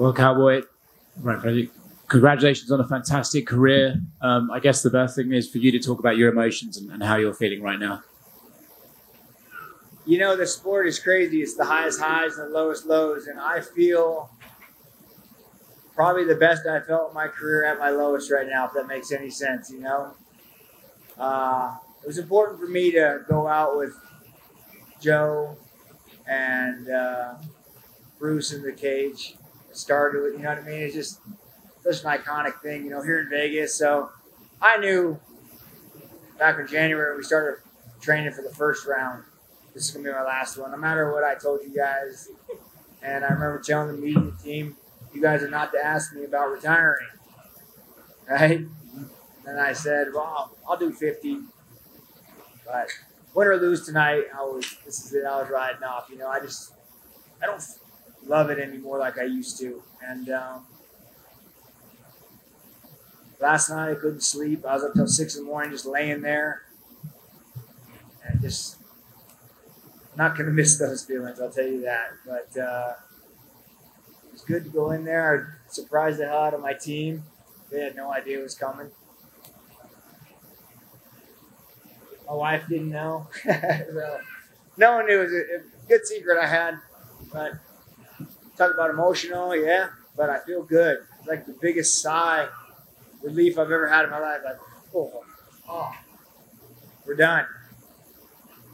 Well, Cowboy, right, congratulations on a fantastic career. I guess the best thing is for you to talk about your emotions and how you're feeling right now. You know, the sport is crazy. It's the highest highs and the lowest lows, and I feel probably the best I felt in my career at my lowest right now, if that makes any sense, you know? It was important for me to go out with Joe and Bruce in the cage. It started with, you know what I mean? It's just such an iconic thing, you know, here in Vegas. So I knew back in January when we started training for the first round, this is going to be my last one, no matter what I told you guys. And I remember telling the media team, you guys are not to ask me about retiring, right? And I said, well, I'll do 50. But win or lose tonight, this is it. I was riding off. You know, I don't love it anymore like I used to. And last night I couldn't sleep. I was up till 6 in the morning just laying there. And just not going to miss those feelings, I'll tell you that. But it was good to go in there. I surprised the hell out of my team. They had no idea it was coming. My wife didn't know. So, no one knew. It was a good secret I had. But talk about emotional, yeah. But I feel good. It's like the biggest sigh relief I've ever had in my life. Like, oh, we're done.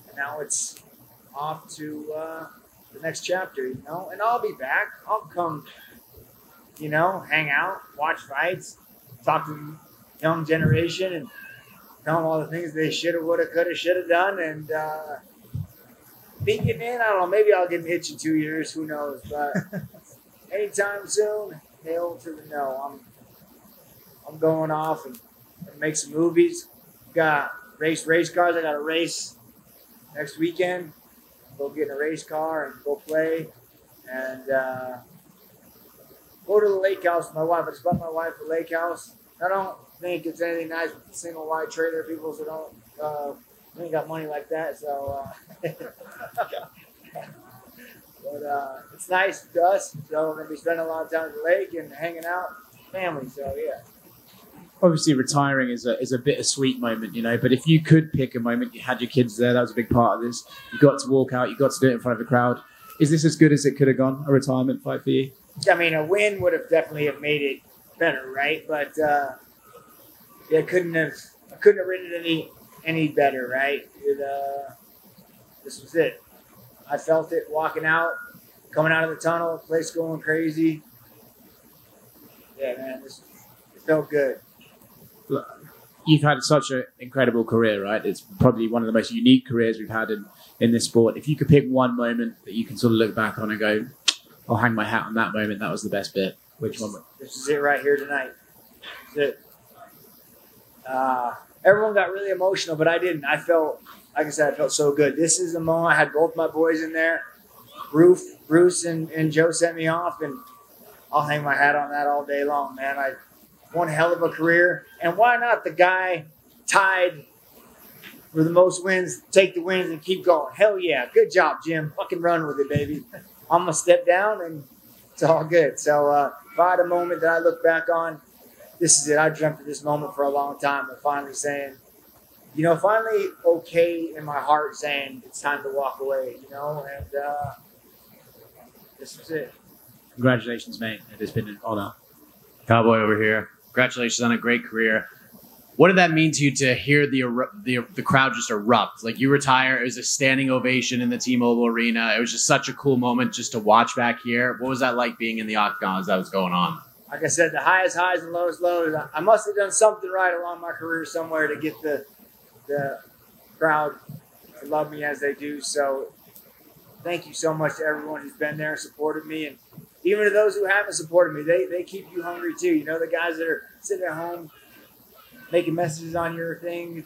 And now it's off to the next chapter, you know. And I'll be back. I'll come, you know, hang out, watch fights, talk to the young generation, and tell them all the things they shoulda, woulda, coulda, shoulda done. And me getting in, I don't know, maybe I'll get an itch in 2 years, who knows. But anytime soon, hail to the no. I'm going off and make some movies. Got race cars. I got a race next weekend. Go get in a race car and go play. And go to the lake house with my wife. I just bought my wife a lake house. I don't think it's anything nice with single wide trailer people, so we ain't got money like that. So, but it's nice to us. So we're gonna be spending a lot of time at the lake and hanging out, family. So yeah. Obviously, retiring is a bittersweet moment, you know. But if you could pick a moment, you had your kids there. That was a big part of this. You got to walk out. You got to do it in front of a crowd. Is this as good as it could have gone? A retirement fight for you? I mean, a win would have definitely have made it better, right? But yeah, I couldn't have written it any better, right? This was it. I felt it walking out, coming out of the tunnel, place going crazy. Yeah, man, it felt good. You've had such an incredible career, right? It's probably one of the most unique careers we've had in this sport. If you could pick one moment that you can sort of look back on and go, I'll hang my hat on that moment, that was the best bit. Which one? This is it right here tonight. This is it. Everyone got really emotional, but I didn't. I felt, like I said, I felt so good. This is the moment. I had both my boys in there. Bruce and Joe sent me off, and I'll hang my hat on that all day long, man. One hell of a career. And why not the guy tied for the most wins, take the wins and keep going? Hell yeah. Good job, Jim. Fucking run with it, baby. I'm going to step down and it's all good. So if I had a moment that I look back on, this is it. I dreamt of this moment for a long time. And finally saying, you know, finally okay in my heart saying it's time to walk away, you know, and this was it. Congratulations, mate. It has been an honor. Cowboy over here. Congratulations on a great career. What did that mean to you to hear the crowd just erupt? Like, you retire, it was a standing ovation in the T-Mobile Arena. It was just such a cool moment just to watch back here. What was that like being in the octagon as that was going on? Like I said, the highest highs and lowest lows. I must have done something right along my career somewhere to get the crowd to love me as they do. So thank you so much to everyone who's been there and supported me. And even to those who haven't supported me, they keep you hungry too. You know, the guys that are sitting at home making messages on your thing,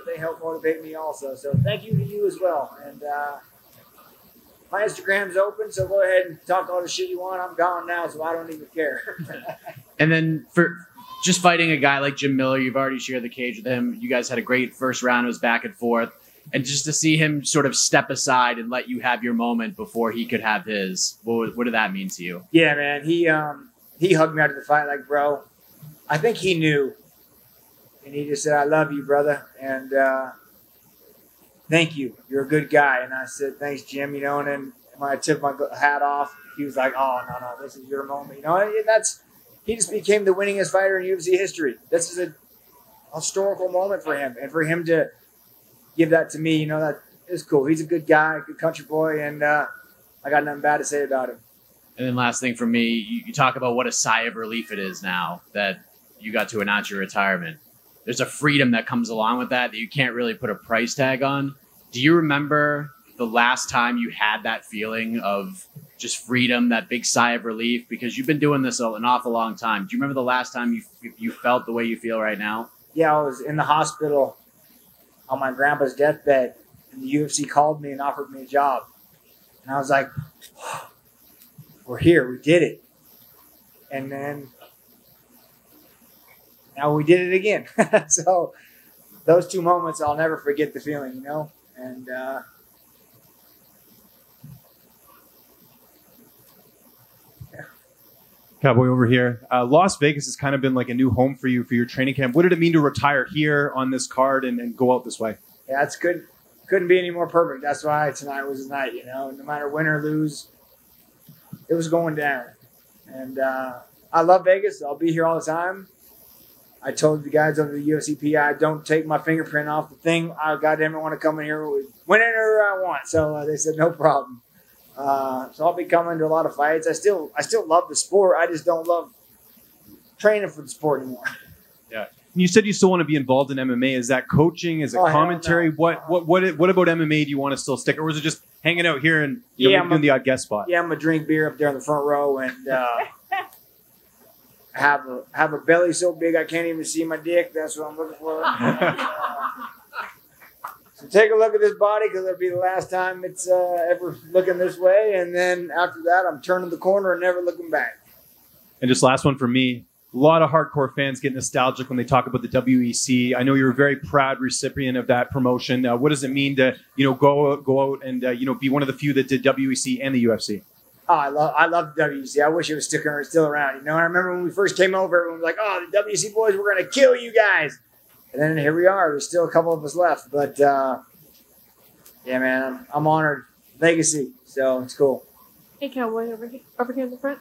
they help motivate me also. So thank you to you as well. And my Instagram's open, so go ahead and talk all the shit you want. I'm gone now, so I don't even care. And then for just fighting a guy like Jim Miller, you've already shared the cage with him. You guys had a great first round. It was back and forth. And just to see him sort of step aside and let you have your moment before he could have his, what did that mean to you? Yeah, man. He hugged me after the fight like, bro, I think he knew. And he just said, I love you, brother. And thank you. You're a good guy. And I said, thanks, Jim. You know, and then when I took my hat off, he was like, oh, no, this is your moment. You know, and he just became the winningest fighter in UFC history. This is a historical moment for him. And for him to give that to me, you know, that is cool. He's a good guy, good country boy, and I got nothing bad to say about him. And then last thing for me, you talk about what a sigh of relief it is now that you got to announce your retirement. There's a freedom that comes along with that you can't really put a price tag on. Do you remember the last time you had that feeling of just freedom, that big sigh of relief? Because you've been doing this an awful long time. Do you remember the last time you felt the way you feel right now? Yeah, I was in the hospital on my grandpa's deathbed, and the UFC called me and offered me a job. And I was like, oh, we're here, we did it. And then now we did it again. So those two moments, I'll never forget the feeling, you know? And Cowboy over here. Las Vegas has kind of been like a new home for you for your training camp. What did it mean to retire here on this card and go out this way? Yeah, it's good. Couldn't be any more perfect. That's why tonight was the night, you know. No matter win or lose, it was going down. And I love Vegas. I'll be here all the time. I told the guys over the UFC I don't take my fingerprint off the thing. I goddamn it want to come in here with whenever I want. So they said no problem. So I'll be coming to a lot of fights. I still love the sport. I just don't love training for the sport anymore. Yeah. And you said you still want to be involved in MMA. Is that coaching? Is it commentary? No. What about MMA do you want to still stick? Or is it just hanging out here and doing the odd guest spot? Yeah, I'm gonna drink beer up there in the front row and have a belly so big I can't even see my dick. That's what I'm looking for. So take a look at this body because it'll be the last time it's ever looking this way. And then after that, I'm turning the corner and never looking back. And just last one for me. A lot of hardcore fans get nostalgic when they talk about the WEC. I know you're a very proud recipient of that promotion. What does it mean to go out and be one of the few that did WEC and the UFC? Oh, I love the WEC. I wish it was still around. You know, I remember when we first came over, everyone was like, "Oh, the WEC boys, we're gonna kill you guys." And then here we are. There's still a couple of us left, but yeah, man, I'm honored. Legacy, so it's cool. Hey, Cowboy, over here in the front.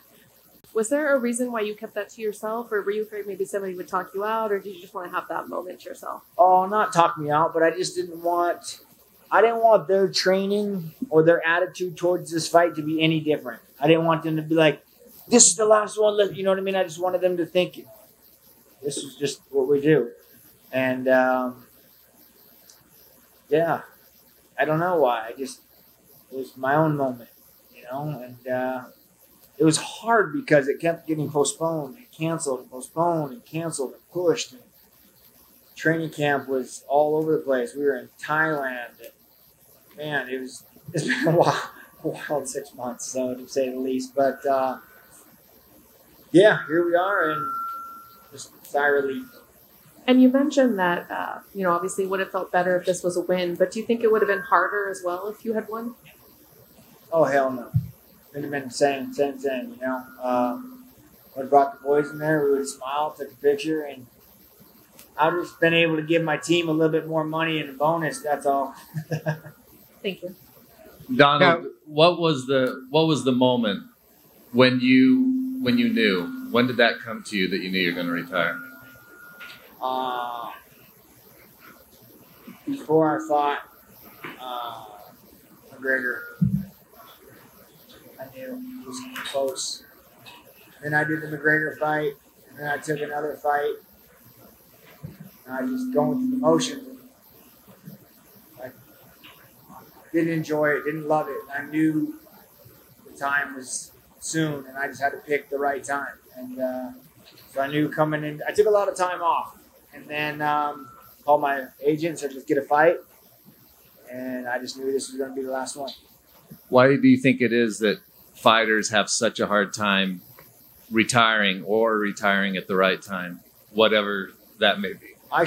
Was there a reason why you kept that to yourself, or were you afraid maybe somebody would talk you out, or did you just want to have that moment to yourself? Oh, not talk me out, but I just didn't want their training or their attitude towards this fight to be any different. I didn't want them to be like, this is the last one. You know what I mean? I just wanted them to think this is just what we do. And yeah, I don't know why. It was my own moment, you know, and it was hard because it kept getting postponed and canceled and postponed and canceled and pushed. And training camp was all over the place. We were in Thailand. And, man, it's been a wild 6 months, so to say the least. But yeah, here we are, and just sigh relief. And you mentioned that obviously it would have felt better if this was a win, but do you think it would have been harder as well if you had won? Oh, hell no. It would have been the same, you know. Would have brought the boys in there, we would have smiled, took a picture, and I've just been able to give my team a little bit more money and a bonus, that's all. Thank you. Donald, what was the moment when you knew? When did that come to you that you knew you were going to retire? Before I fought McGregor, I knew it was close. Then I did the McGregor fight, and then I took another fight. And I just going through the motions. I didn't enjoy it, didn't love it. I knew the time was soon, and I just had to pick the right time. And so I knew coming in, I took a lot of time off. And then called my agent and said, let's get a fight. And I just knew this was going to be the last one. Why do you think it is that fighters have such a hard time retiring at the right time, whatever that may be? I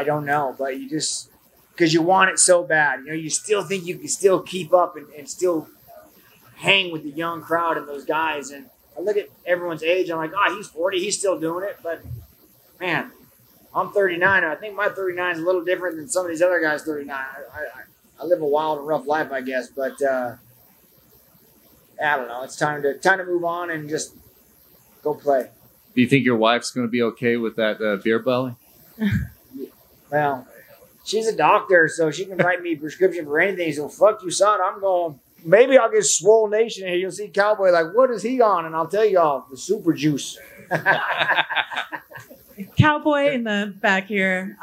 don't know, but you just because you want it so bad. You still think you can still keep up and still hang with the young crowd and those guys. And I look at everyone's age. I'm like, oh, he's 40. He's still doing it. But, man, I'm 39. And I think my 39 is a little different than some of these other guys' 39. I live a wild and rough life, I guess. But I don't know. It's time to move on and just go play. Do you think your wife's going to be okay with that beer belly? Well, she's a doctor, so she can write me a prescription for anything. So fuck you, son. I'm going. Maybe I'll get Swole Nation here. You'll see Cowboy like, what is he on? And I'll tell y'all the super juice. Cowboy in the back here.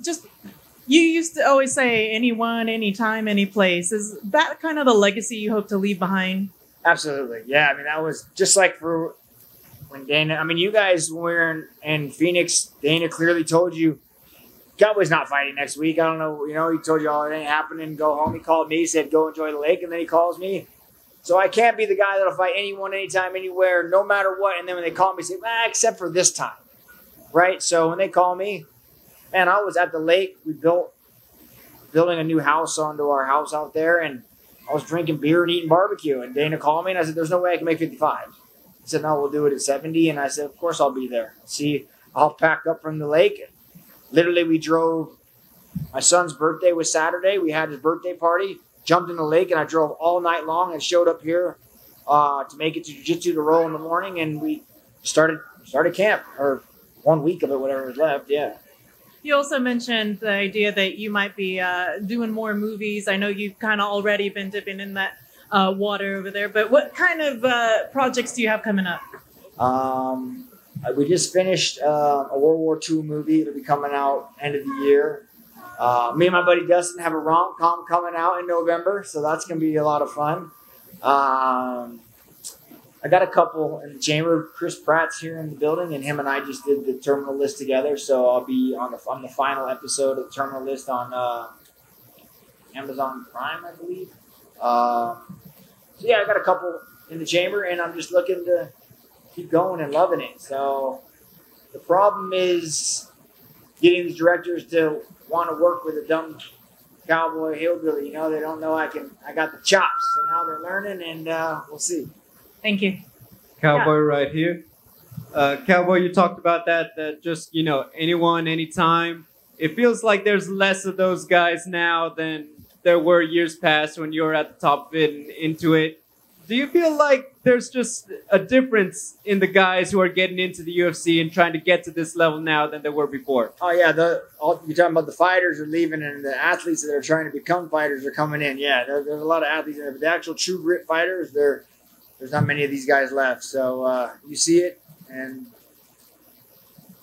Just you used to always say anyone, anytime, any place. Is that kind of the legacy you hope to leave behind? Absolutely, yeah. I mean, that was just like for when Dana. I mean, you guys were in Phoenix. Dana clearly told you Cowboy's not fighting next week. I don't know. He told you all it ain't happening. Go home. He called me. He said, go enjoy the lake. And then he calls me. So I can't be the guy that'll fight anyone, anytime, anywhere, no matter what. And then when they call me, say, except for this time. Right? So when they call me, man, I was at the lake. We building a new house onto our house out there. And I was drinking beer and eating barbecue. And Dana called me and I said, there's no way I can make 55. He said, no, we'll do it at 70. And I said, of course I'll be there. See, I'll pack up from the lake. Literally, we drove. My son's birthday was Saturday. We had his birthday party, jumped in the lake, and I drove all night long and showed up here to make it to jiu-jitsu to roll in the morning. And we started camp, or 1 week of it, whatever was left. Yeah. You also mentioned the idea that you might be doing more movies. I know you've kind of already been dipping in that water over there. But what kind of projects do you have coming up? We just finished a World War II movie. It'll be coming out end of the year. Me and my buddy Dustin have a rom-com coming out in November, so that's going to be a lot of fun. I got a couple in the chamber. Chris Pratt's here in the building, and him and I just did the Terminal List together, so I'll be on the final episode of the Terminal List on Amazon Prime, I believe. So yeah, I got a couple in the chamber, and I'm just looking to keep going and loving it. So the problem is getting these directors to want to work with a dumb cowboy hillbilly. They don't know I got the chops, so now they're learning, and we'll see. Thank you. Cowboy right here. Cowboy, you talked about that just, anyone, anytime. It feels like there's less of those guys now than there were years past when you were at the top of it and into it. Do you feel like there's just a difference in the guys who are getting into the UFC and trying to get to this level now than there were before? Oh, yeah. You're talking about the fighters are leaving and the athletes that are trying to become fighters are coming in. Yeah, there's a lot of athletes in there. But the actual true grit fighters, there's not many of these guys left. So you see it, and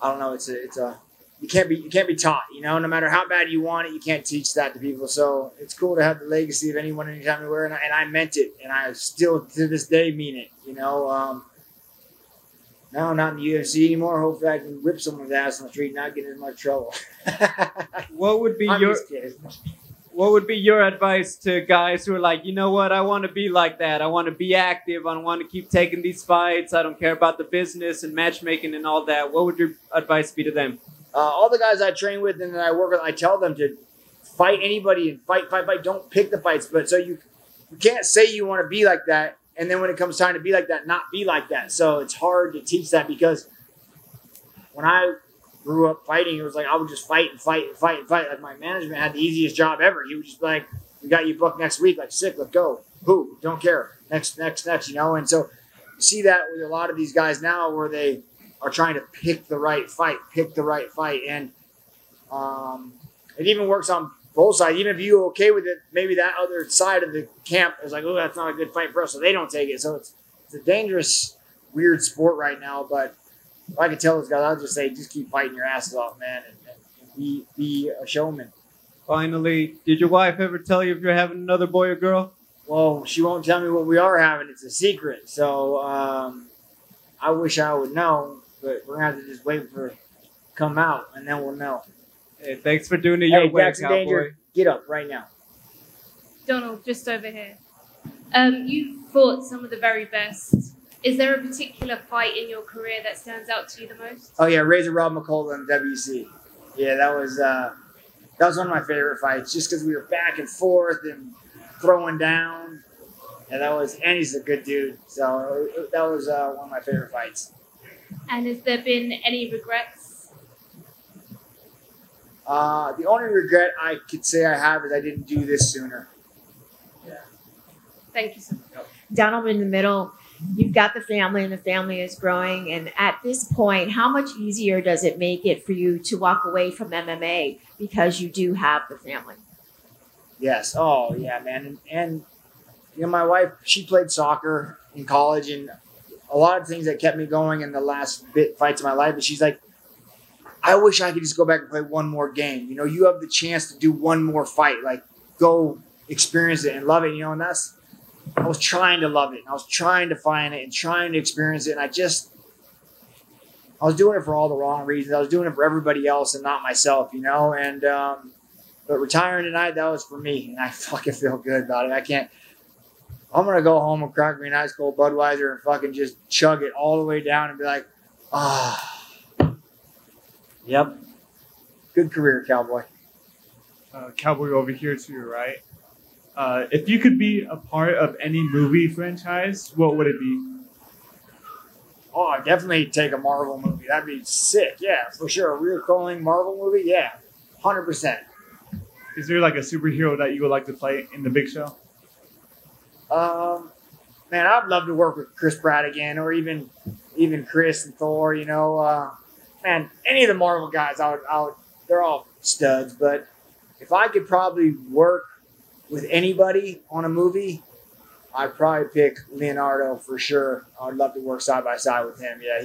I don't know. You can't be taught. No matter how bad you want it, you can't teach that to people. So it's cool to have the legacy of anyone, anytime, anywhere. And I meant it, and I still to this day mean it. No, I'm not in the UFC anymore. Hopefully, I can whip someone's ass on the street and not get in much trouble. What would be your advice to guys who are like, you know what, I want to be like that. I want to be active. I want to keep taking these fights. I don't care about the business and matchmaking and all that. What would your advice be to them? All the guys I train with and that I work with, I tell them to fight anybody and fight. Don't pick the fights. But so you can't say you want to be like that, and then when it comes time to be like that, not be like that. So it's hard to teach that, because when I grew up fighting, it was like I would just fight. Like my management had the easiest job ever. He was just like, we got you booked next week. Like, sick, let's go. Who? Don't care. Next. And so you see that with a lot of these guys now, where they are trying to pick the right fight. And it even works on both sides. Even if you're okay with it, maybe that other side of the camp is like, oh, that's not a good fight for us, so they don't take it. So it's a dangerous, weird sport right now. But if I could tell those guys, I'd just say, just keep fighting your asses off, man, and be a showman. Finally, did your wife ever tell you if you're having another boy or girl? Well, she won't tell me what we are having. It's a secret. So I wish I would know. But we're going to have to just wait for it to come out, and then we'll know. Hey, thanks for doing it your way, Jackson Cowboy. Danger, get up right now. Donald, just over here. You fought some of the very best. Is there a particular fight in your career that stands out to you the most? Oh, yeah, Razor Rob McCullough in WC. Yeah, that That was one of my favorite fights, just because we were back and forth and throwing down. And he's a good dude. So that was one of my favorite fights. And has there been any regrets? The only regret I could say I have is I didn't do this sooner. Thank you so much. Donald, in the middle, you've got the family and the family is growing. And at this point, how much easier does it make it for you to walk away from MMA because you do have the family? Yes. Oh, yeah, man. And my wife, she played soccer in college, and a lot of things that kept me going in the last fights of my life. But she's like, I wish I could just go back and play one more game. You have the chance to do one more fight. Like, go experience it and love it, and I was trying to love it. And I was trying to find it and trying to experience it. And I was doing it for all the wrong reasons. I was doing it for everybody else and not myself, And, but retiring tonight, that was for me. And I fucking feel good about it. I'm going to go home and crack me a nice cold Budweiser and fucking just chug it all the way down and be like, yep. Good career, Cowboy. Cowboy over here to your right. If you could be a part of any movie franchise, what would it be? Oh, I'd definitely take a Marvel movie. That'd be sick. Yeah, for sure. A recurring Marvel movie? Yeah, 100%. Is there like a superhero that you would like to play in the big show? Man, I'd love to work with Chris Pratt again, or even Chris and Thor. Man, any of the Marvel guys, they're all studs. But if I could probably work with anybody on a movie, I'd probably pick Leonardo for sure. I'd love to work side by side with him. Yeah,